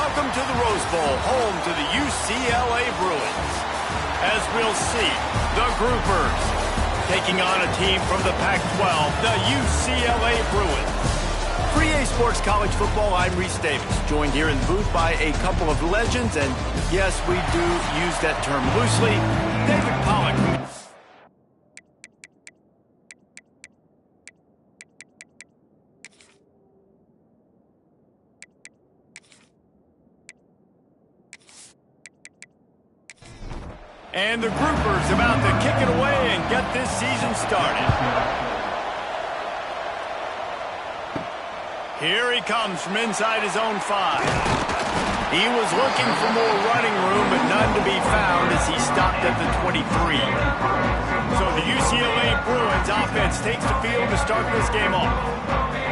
welcome to the Rose Bowl, home to the UCLA Bruins. As we'll see, the Groupers taking on a team from the Pac-12, the UCLA Bruins. For EA Sports College Football, I'm Reese Davis, joined here in the booth by a couple of legends, and yes, we do use that term loosely, David Pollack. And the Groupers about to kick it away and get this season started. Here he comes from inside his own 5. He was looking for more running room, but none to be found as he stopped at the 23. So the UCLA Bruins offense takes the field to start this game off.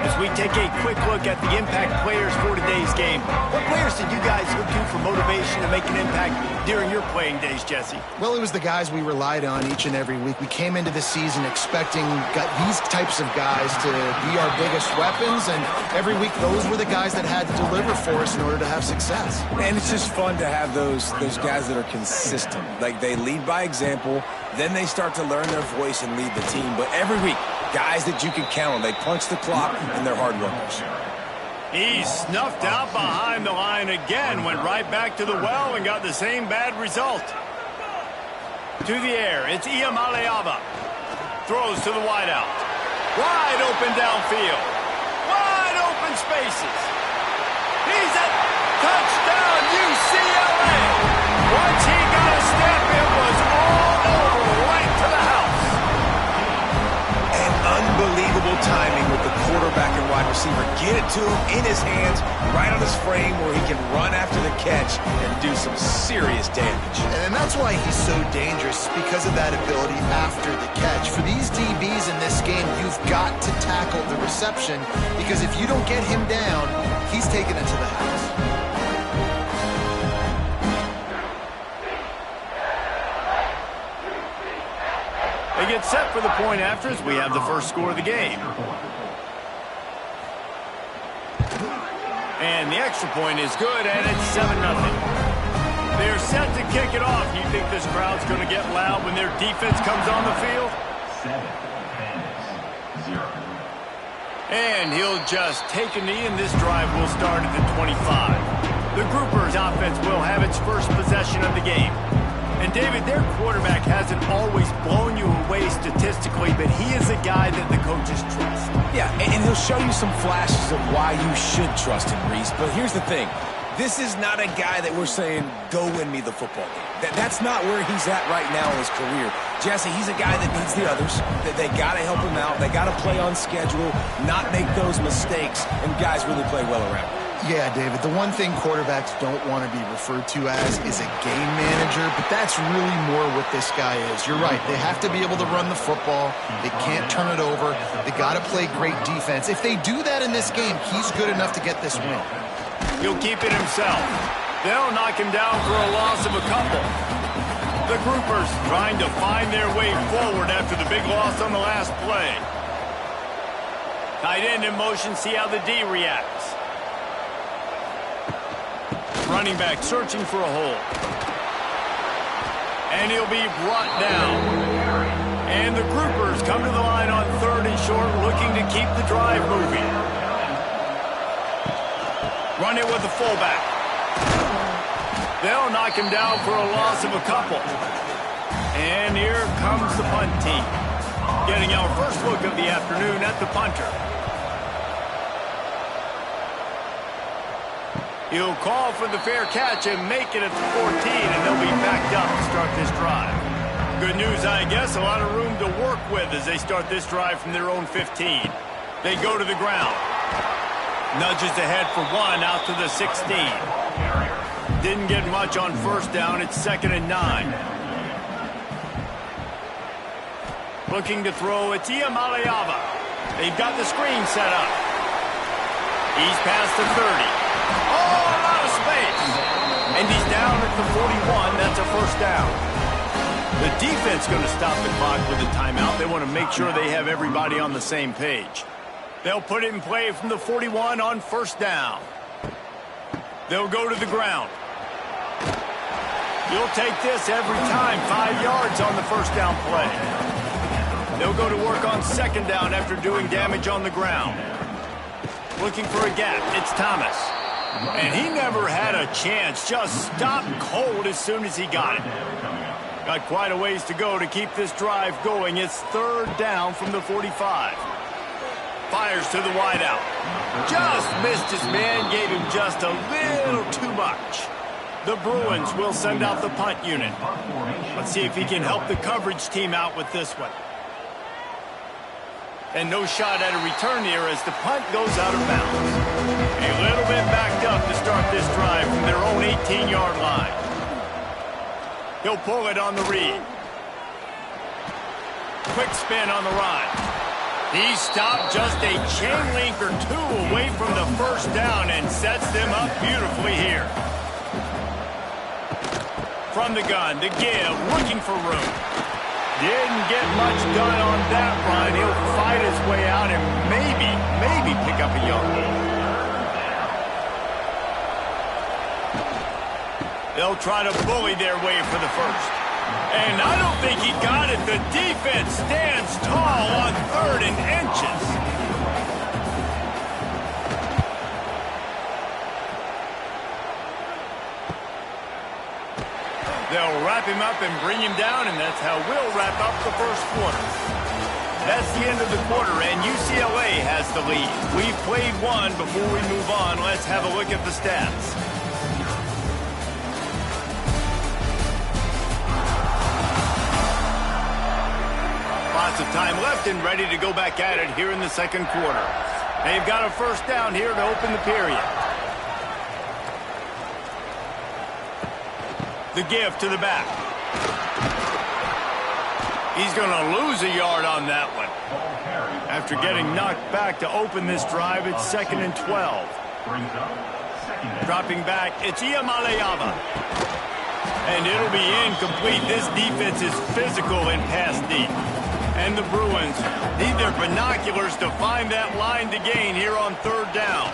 As we take a quick look at the impact players for today's game, what players did you guys look to for motivation to make an impact during your playing days, Jesse? Well, it was the guys we relied on each and every week. We came into the season expecting these types of guys to be our biggest weapons, and every week those were the guys that had to deliver for us in order to have success. And it's just fun to have those guys that are consistent. Like, they lead by example, then they start to learn their voice and lead the team. But every week, guys that you can count on, they punch the clock, and they're hard workers. He snuffed out behind the line again, went right back to the well and got the same bad result. To the air, it's Iamaleava. Throws to the wideout. Wide open downfield. Wide open spaces. He's at touchdown UCLA. Once he got a step, it was all over, right to the house. And unbelievable timing with the quarterback and wide receiver. Get it to him in his hands, right on his frame where he can run after the catch and do some serious damage. And that's why he's so dangerous, because of that ability after the catch. For these DBs in this game, you've got to tackle the reception, because if you don't get him down, he's taking it to the house. They get set for the point after as we have the first score of the game. And the extra point is good, and it's 7-0. They're set to kick it off. You think this crowd's going to get loud when their defense comes on the field? 7-0. And he'll just take a knee, and this drive will start at the 25. The Groupers' offense will have its first possession of the game. And, David, their quarterback hasn't always blown you away statistically, but he is a guy that the coaches trust. Yeah, and he'll show you some flashes of why you should trust him, Reese. But here's the thing. This is not a guy that we're saying, go win me the football game. That's not where he's at right now in his career. Jesse, he's a guy that needs the others. They got to help him out. They got to play on schedule, not make those mistakes, and guys really play well around him. Yeah, David, the one thing quarterbacks don't want to be referred to as is a game manager, but that's really more what this guy is. You're right. They have to be able to run the football. They can't turn it over. They got to play great defense. If they do that in this game, he's good enough to get this win. He'll keep it himself. They'll knock him down for a loss of a couple. The Groupers trying to find their way forward after the big loss on the last play. Tight end in motion, see how the D reacts. Running back searching for a hole. And he'll be brought down. And the Groupers come to the line on 3rd and short, looking to keep the drive moving. Run it with the fullback. They'll knock him down for a loss of a couple. And here comes the punt team. Getting our first look of the afternoon at the punter. He'll call for the fair catch and make it at the 14, and they'll be backed up to start this drive. Good news, I guess, a lot of room to work with as they start this drive from their own 15. They go to the ground. Nudges ahead for 1 out to the 16. Didn't get much on first down. It's 2nd and 9. Looking to throw, it's Iamaleava. They've got the screen set up. He's past the 30. Oh, a lot of space. And he's down at the 41. That's a first down. The defense going to stop the clock with a timeout. They want to make sure they have everybody on the same page. They'll put it in play from the 41 on first down. They'll go to the ground. You'll take this every time. 5 yards on the first down play. They'll go to work on second down after doing damage on the ground. Looking for a gap. It's Thomas. And he never had a chance. Just stopped cold as soon as he got it. Got quite a ways to go to keep this drive going. It's third down from the 45. Fires to the wideout. Just missed his man. Gave him just a little too much. The Bruins will send out the punt unit. Let's see if he can help the coverage team out with this one. And no shot at a return here as the punt goes out of bounds. A little bit backed up to start this drive from their own 18-yard line. He'll pull it on the read. Quick spin on the run. He stopped just a chain link or two away from the first down and sets them up beautifully here. From the gun to give, looking for room. Didn't get much done on that run. He'll fight his way out and maybe pick up a yard. They'll try to bully their way for the first. And I don't think he got it. The defense stands tall on 3rd and inches. They'll wrap him up and bring him down, and that's how we'll wrap up the first quarter. That's the end of the quarter, and UCLA has the lead. We've played one. Before we move on, let's have a look at the stats. Lots of time left and ready to go back at it here in the second quarter. They've got a first down here to open the period. The give to the back. He's going to lose a yard on that one. After getting knocked back to open this drive, it's 2nd and 12. Dropping back, it's Iamaleava. And it'll be incomplete. This defense is physical and pass deep. And the Bruins need their binoculars to find that line to gain here on 3rd down.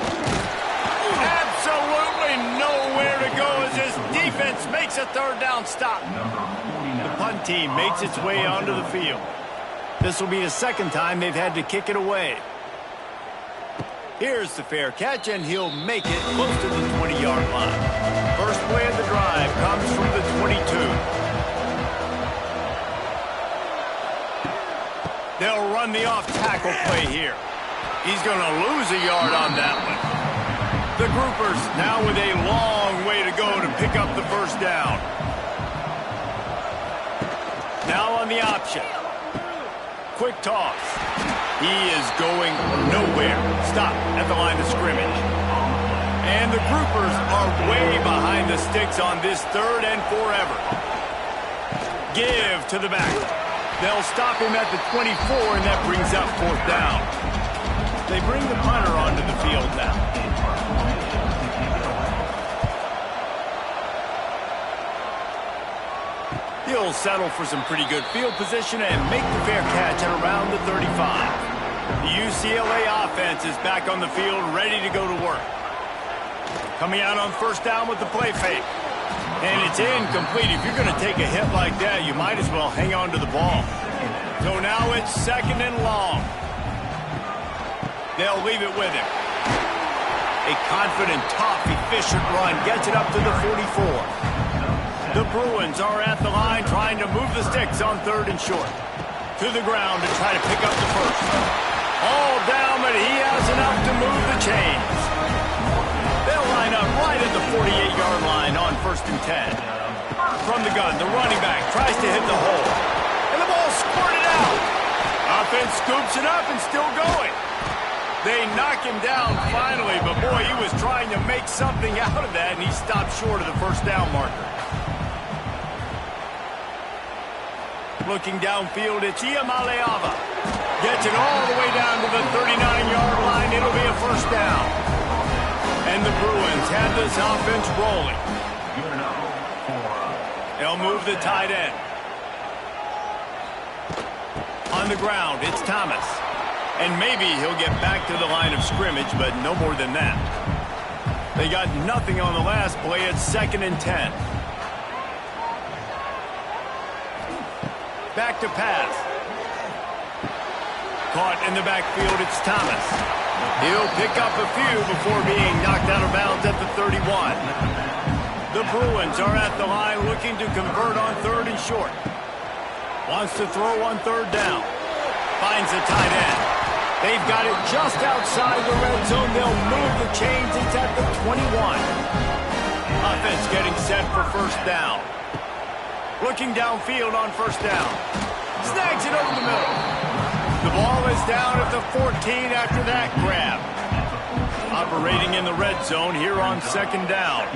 Absolutely nowhere to go as this defense makes a 3rd down stop. The punt team makes its way onto the field. This will be the second time they've had to kick it away. Here's the fair catch, and he'll make it close to the 20-yard line. First play of the drive comes from the 22. They'll run the off-tackle play here. He's going to lose a yard on that one. The Groupers now with a long way to go to pick up the first down. Now on the option. Quick toss. He is going nowhere. Stop at the line of scrimmage. And the Groupers are way behind the sticks on this 3rd and forever. Give to the back. They'll stop him at the 24, and that brings up 4th down. They bring the punter onto the field now. He'll settle for some pretty good field position and make the fair catch at around the 35. The UCLA offense is back on the field, ready to go to work. Coming out on first down with the play fake. And it's incomplete. If you're going to take a hit like that, you might as well hang on to the ball. So now it's 2nd and long. They'll leave it with him. A confident, tough, efficient run gets it up to the 44. The Bruins are at the line trying to move the sticks on 3rd and short. To the ground to try to pick up the first. All down, but he has enough to move the chains. They'll line up right at the 48-yard line on 1st and 10. From the gun, the running back tries to hit the hole. And the ball squirted out. Offense scoops it up and still going. They knock him down finally, but boy, he was trying to make something out of that, and he stopped short of the first down marker. Looking downfield, it's Iamaleava. Gets it all the way down to the 39-yard line. It'll be a first down. And the Bruins have this offense rolling. They'll move the tight end. On the ground, it's Thomas. And maybe he'll get back to the line of scrimmage, but no more than that. They got nothing on the last play. It's 2nd and 10. Back to pass. Caught in the backfield, it's Thomas. He'll pick up a few before being knocked out of bounds at the 31. The Bruins are at the line looking to convert on 3rd and short. Wants to throw on 3rd down. Finds the tight end. They've got it just outside the red zone. They'll move the chains. It's at the 21. Offense getting set for 1st down. Looking downfield on 1st down. Snags it over the middle. The ball is down at the 14 after that grab. Operating in the red zone here on 2nd down.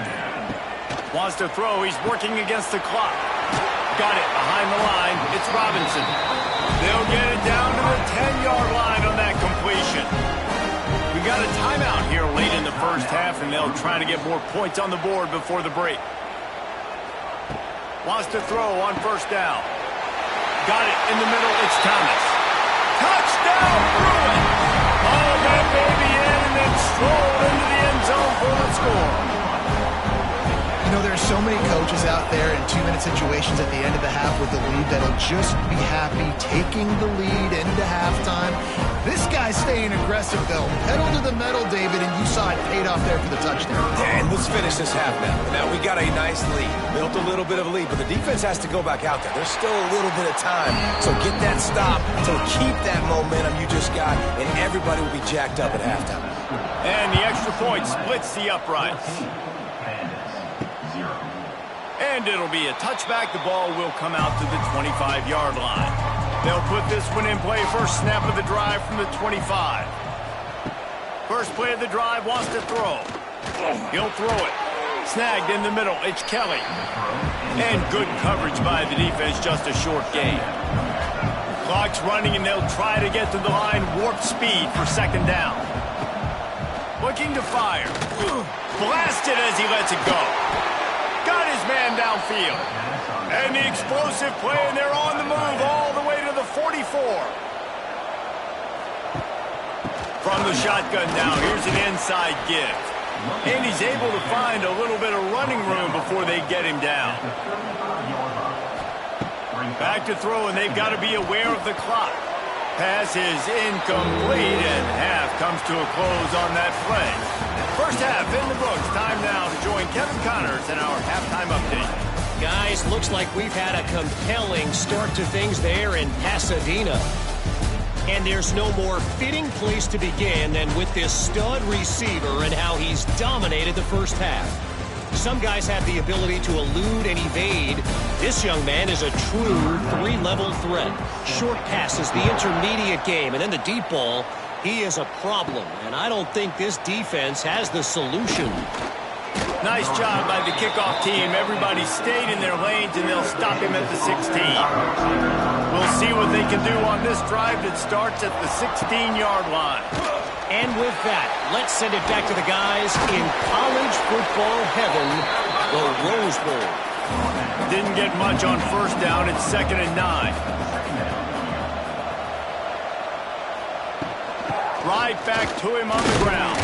Wants to throw. He's working against the clock. Got it behind the line. It's Robinson. They'll get it down to the 10-yard line on that completion. We got a timeout here late in the 1st half, and they'll try to get more points on the board before the break. Wants to throw on 1st down. Got it in the middle. It's Thomas. Touchdown, Bruins! All that baby in and then strolled into the end zone for the score. You know, there's so many coaches out there in 2-minute situations at the end of the half with the lead that'll just be happy taking the lead into halftime. This guy's staying aggressive, though. Pedal to the metal, David, and you saw it paid off there for the touchdown. And let's finish this half now. Now, we got a nice lead. Built a little bit of a lead, but the defense has to go back out there. There's still a little bit of time. So get that stop to keep that momentum you just got, and everybody will be jacked up at halftime. And the extra point splits the uprights. And it'll be a touchback. The ball will come out to the 25-yard line. They'll put this one in play. First snap of the drive from the 25. First play of the drive, wants to throw. He'll throw it. Snagged in the middle. It's Kelly. And good coverage by the defense. Just a short gain. Clock's running, and they'll try to get to the line. Warp speed for 2nd down. Looking to fire. Blasted as he lets it go. Got his man downfield. And the explosive play, and they're on the move all the way to the 44. From the shotgun now, here's an inside give. And he's able to find a little bit of running room before they get him down. Back to throw, and they've got to be aware of the clock. Pass is incomplete, and half comes to a close on that play. First half in the books. Time now to join Kevin Connors in our halftime update. Guys, looks like we've had a compelling start to things there in Pasadena. And there's no more fitting place to begin than with this stud receiver and how he's dominated the first half. Some guys have the ability to elude and evade. This young man is a true three-level threat. Short passes, the intermediate game, and then the deep ball. He is a problem, and I don't think this defense has the solution. Nice job by the kickoff team. Everybody stayed in their lanes, and they'll stop him at the 16. We'll see what they can do on this drive that starts at the 16-yard line. And with that, let's send it back to the guys in college football heaven, the Rose Bowl. Didn't get much on first down. It's 2nd and 9. Right back to him on the ground.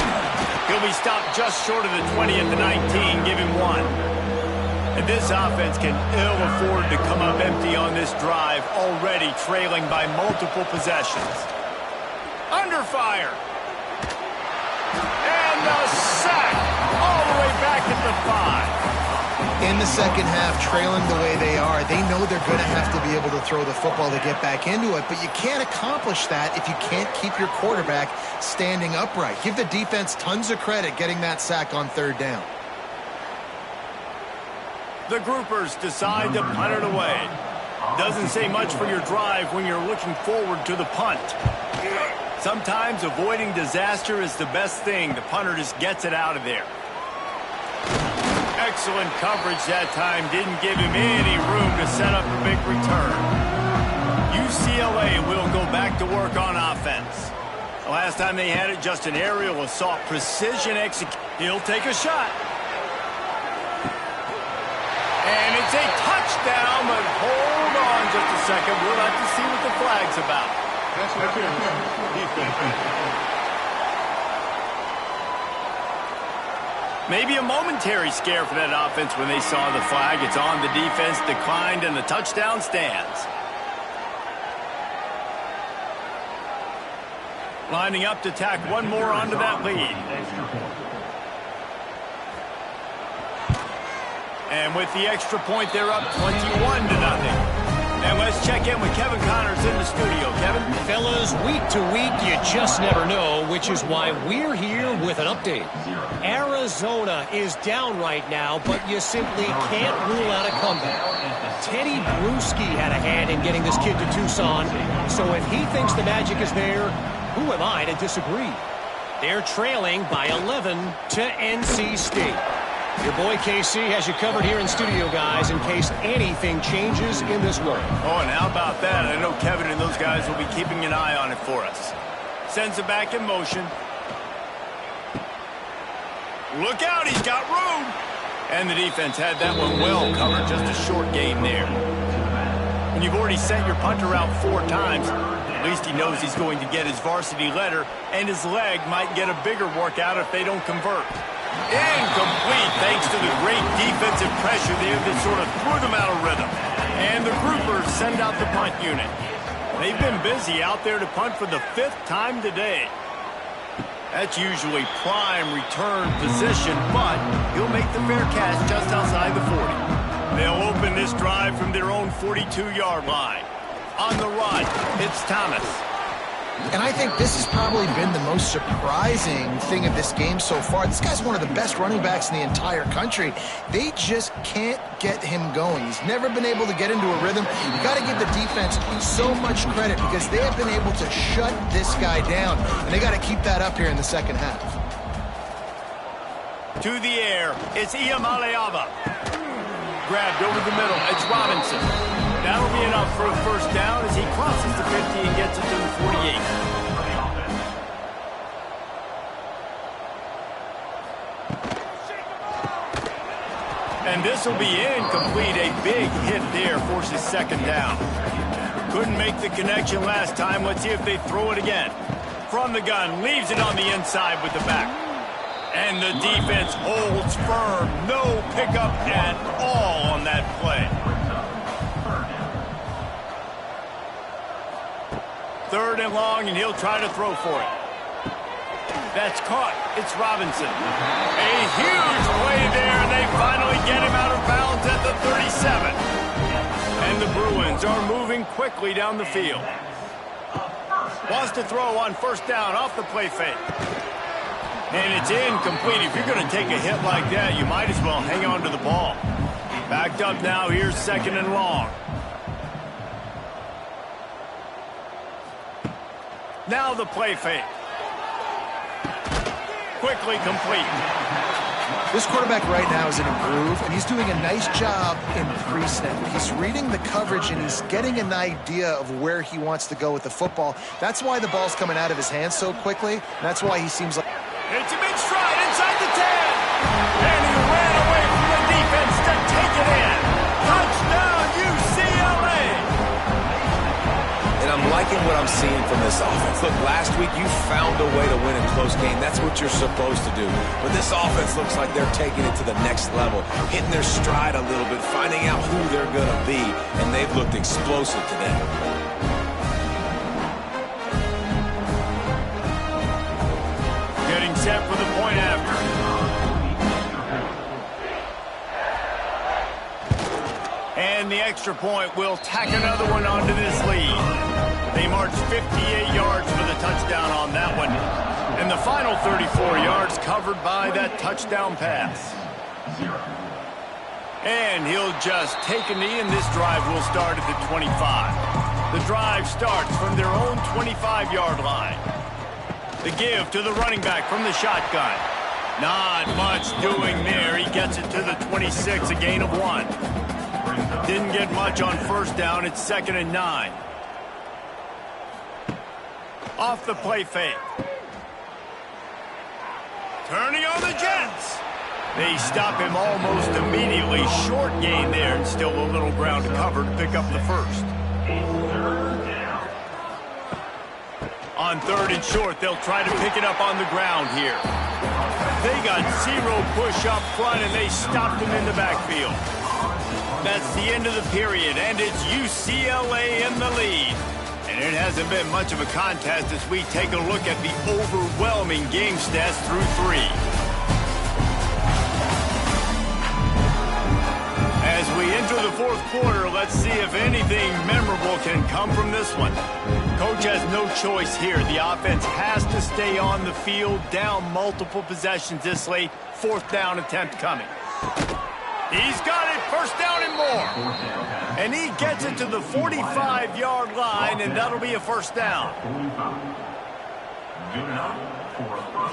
He'll be stopped just short of the 20 at the 19. Give him 1. And this offense can ill afford to come up empty on this drive, already trailing by multiple possessions. Under fire. And the sack all the way back at the 5. In the second half, trailing the way they are, they know they're going to have to be able to throw the football to get back into it, but you can't accomplish that if you can't keep your quarterback standing upright. Give the defense tons of credit getting that sack on 3rd down. The groupers decide to punt it away. Doesn't say much for your drive when you're looking forward to the punt. Sometimes avoiding disaster is the best thing. The punter just gets it out of there. Excellent coverage that time. Didn't give him any room to set up a big return. UCLA will go back to work on offense. The last time they had it, just an aerial assault. Precision execution. He'll take a shot. And it's a touchdown, but hold on just a second. We'll have to see what the flag's about. Maybe a momentary scare for that offense when they saw the flag. It's on. The defense declined, and the touchdown stands. Lining up to tack one more onto that lead. And with the extra point, they're up 21-0. And let's check in with Kevin Connors in the studio. Kevin? Fellas, week to week, you just never know, which is why we're here with an update. Arizona is down right now, but you simply can't rule out a comeback. Teddy Bruschi had a hand in getting this kid to Tucson, so if he thinks the magic is there, who am I to disagree? They're trailing by 11 to NC State. Your boy KC has you covered here in studio, guys, in case anything changes in this one. Oh, and how about that? I know Kevin and those guys will be keeping an eye on it for us. Sends it back in motion. Look out, he's got room. And the defense had that one well covered, just a short game there. When you've already sent your punter out 4 times, at least he knows he's going to get his varsity letter, and his leg might get a bigger workout if they don't convert. Incomplete, thanks to the great defensive pressure there that sort of threw them out of rhythm. And the groupers send out the punt unit. They've been busy out there to punt for the 5th time today. That's usually prime return position, but he'll make the fair catch just outside the 40. They'll open this drive from their own 42-yard line. On the run, it's Thomas. And I think this has probably been the most surprising thing of this game so far. This guy's one of the best running backs in the entire country. They just can't get him going. He's never been able to get into a rhythm. You got to give the defense so much credit because they have been able to shut this guy down. And they got to keep that up here in the second half. To the air, it's Iamaleava. Grabbed over the middle, it's Robinson. That'll be enough for a first down as he crosses the 50 and gets it to the 48. And this will be incomplete. A big hit there forces second down. Couldn't make the connection last time. Let's see if they throw it again. From the gun, leaves it on the inside with the back. And the defense holds firm. No pickup at all on that play. Third and long, and he'll try to throw for it. That's caught. It's Robinson. A huge play there, and they finally get him out of bounds at the 37. And the Bruins are moving quickly down the field. Wants to throw on first down off the play fake. And it's incomplete. If you're going to take a hit like that, you might as well hang on to the ball. Backed up now. Here's second and long. Now the play fake. Quickly complete. This quarterback right now is in a groove, and he's doing a nice job in pre-snap. He's reading the coverage, and he's getting an idea of where he wants to go with the football. That's why the ball's coming out of his hands so quickly, and that's why he seems like... It's a big stride inside the 10. And he ran away from the defense to take it in. Touchdown, UCLA. And I'm liking what I'm seeing from this offense. Look, last week you found a way to win a close game. That's what you're supposed to do. But this offense looks like they're taking it to the next level, hitting their stride a little bit, finding out who they're going to be, and they've looked explosive today. Getting set for the point after. And the extra point will tack another one onto this lead. They marched 58 yards for the touchdown on that one. And the final 34 yards covered by that touchdown pass. And he'll just take a knee, and this drive will start at the 25. The drive starts from their own 25-yard line. The give to the running back from the shotgun. Not much doing there. He gets it to the 26, a gain of 1. Didn't get much on first down. It's 2nd and 9. Off the play fake. Turning on the Jets. They stop him almost immediately. Short gain there, and still a little ground to cover to pick up the first. On 3rd and short, they'll try to pick it up on the ground here. They got zero push up front, and they stopped him in the backfield. That's the end of the period, and it's UCLA in the lead. And it hasn't been much of a contest as we take a look at the overwhelming game stats through 3. As we enter the fourth quarter, let's see if anything memorable can come from this one. Coach has no choice here. The offense has to stay on the field, down multiple possessions this late. Fourth down attempt coming. He's got it, first down and more. And he gets it to the 45-yard line, and that'll be a first down.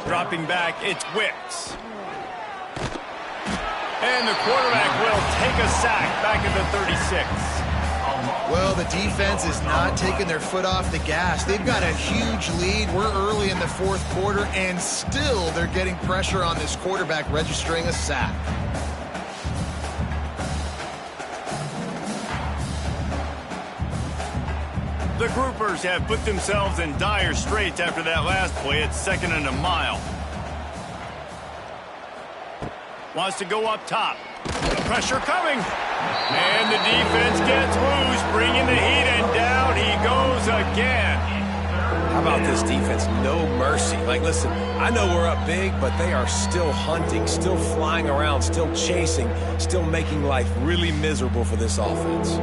Dropping back, it's Wicks. And the quarterback will take a sack back at the 36. Well, the defense is not taking their foot off the gas. They've got a huge lead. We're early in the fourth quarter, and still they're getting pressure on this quarterback, registering a sack. The Groupers have put themselves in dire straits after that last play. It's 2nd and a mile. Wants to go up top. Pressure coming. And the defense gets loose, bringing the heat, and down he goes again. How about this defense? No mercy. Like, listen, I know we're up big, but they are still hunting, still flying around, still chasing, still making life really miserable for this offense.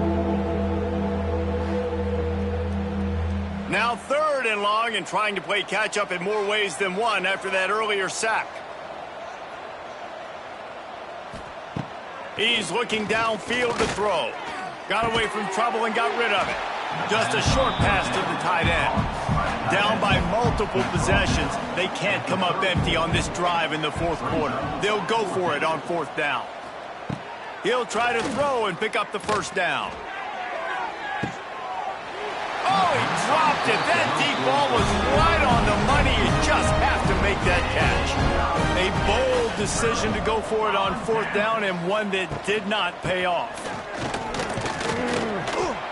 Now 3rd and long, and trying to play catch-up in more ways than one after that earlier sack. He's looking downfield to throw. Got away from trouble and got rid of it. Just a short pass to the tight end. Down by multiple possessions. They can't come up empty on this drive in the fourth quarter. They'll go for it on 4th down. He'll try to throw and pick up the first down. Oh, he dropped it. That deep ball was right on the money. You just have to make that catch. A bold decision to go for it on 4th down, and one that did not pay off.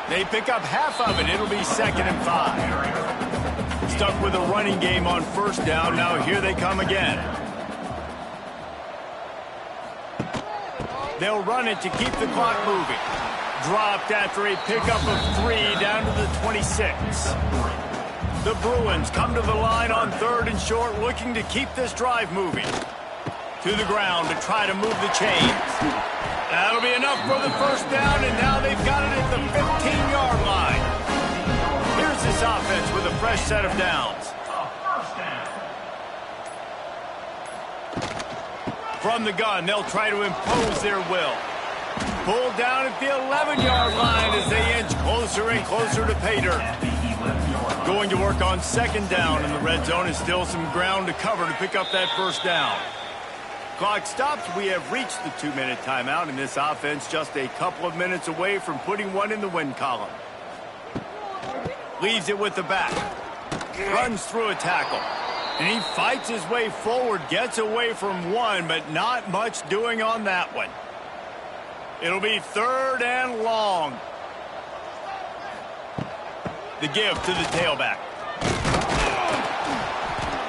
They pick up half of it. It'll be 2nd and 5. Stuck with a running game on 1st down. Now here they come again. They'll run it to keep the clock moving. Dropped after a pickup of 3 down to the 26. The Bruins come to the line on 3rd and short, looking to keep this drive moving. To the ground to try to move the chains. That'll be enough for the first down, and now they've got it at the 15-yard line. Here's this offense with a fresh set of downs. From the gun, they'll try to impose their will. Pulled down at the 11-yard line as they inch closer and closer to pay dirt. Going to work on 2nd down in the red zone, and still some ground to cover to pick up that first down. Clock stops. We have reached the 2-minute timeout, and this offense just a couple of minutes away from putting one in the win column. Leaves it with the back. Runs through a tackle. And he fights his way forward, gets away from one, but not much doing on that one. It'll be 3rd and long. The give to the tailback.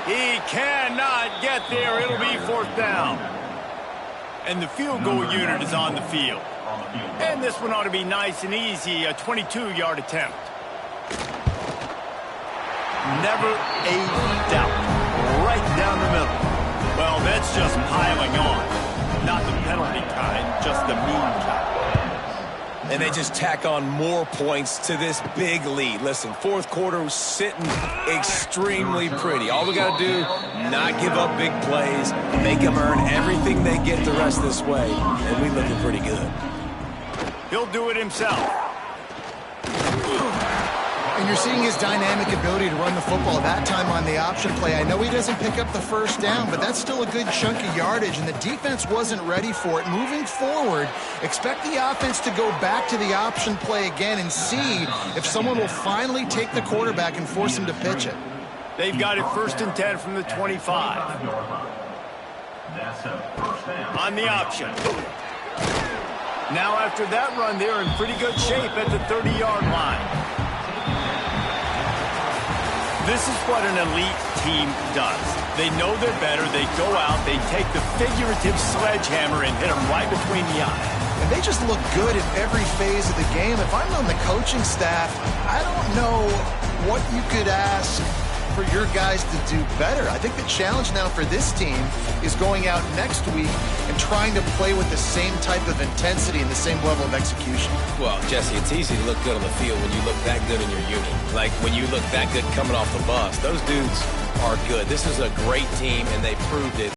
He cannot get there. It'll be 4th down. And the field goal unit is on the field. And this one ought to be nice and easy, a 22-yard attempt. Never a doubt. Right down the middle. Well, that's just piling on. Not the penalty kind, just the mean kind. And they just tack on more points to this big lead. Listen, fourth quarter was sitting extremely pretty. All we got to do, not give up big plays, make them earn everything they get the rest of this way, and we looking pretty good. He'll do it himself. And you're seeing his dynamic ability to run the football, that time on the option play. I know he doesn't pick up the first down, but that's still a good chunk of yardage, and the defense wasn't ready for it. Moving forward, expect the offense to go back to the option play again and see if someone will finally take the quarterback and force him to pitch it. They've got it 1st and 10 from the 25. On the option. Now after that run, they're in pretty good shape at the 30-yard line. This is what an elite team does. They know they're better. They go out. They take the figurative sledgehammer and hit them right between the eyes. And they just look good in every phase of the game. If I'm on the coaching staff, I don't know what you could ask for your guys to do better. I think the challenge now for this team is going out next week and trying to play with the same type of intensity and the same level of execution. Well, Jesse, it's easy to look good on the field when you look that good in your unit. Like when you look that good coming off the bus. Those dudes are good. This is a great team, and they proved it.